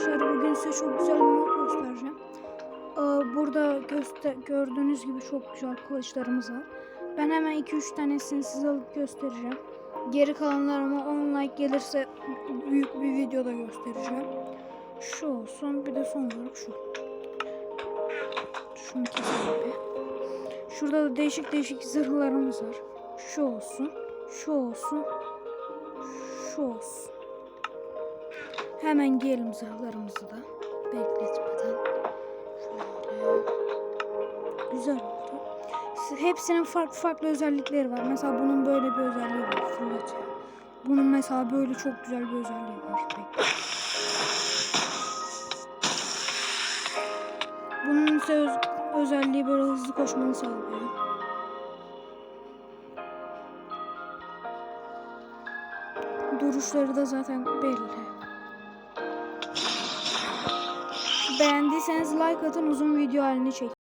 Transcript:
arkadaşlar, bugün size çok güzel bir mod göstereceğim. Burada gördüğünüz gibi çok güzel kılıçlarımız var. Ben hemen 2-3 tanesini size alıp göstereceğim. Geri kalanlarıma 10 like gelirse büyük bir videoda göstereceğim. Şu olsun, bir de son olarak şu. Şunu keselim bir. Şurada da değişik değişik zırhlarımız var. Şu olsun, şu olsun, şu olsun. Hemen giyelim zırhlarımızı da bekletmeden. Şöyle. Güzel oldu. Hepsinin farklı özellikleri var. Mesela bunun böyle bir özelliği var. Fırlatıyor. Bunun mesela böyle çok güzel bir özelliği var. Bekle. Bunun ise özelliği böyle hızlı koşmanı sağlıyor. Duruşları da zaten belli. Beğendiyseniz like atın, uzun video halini çekin.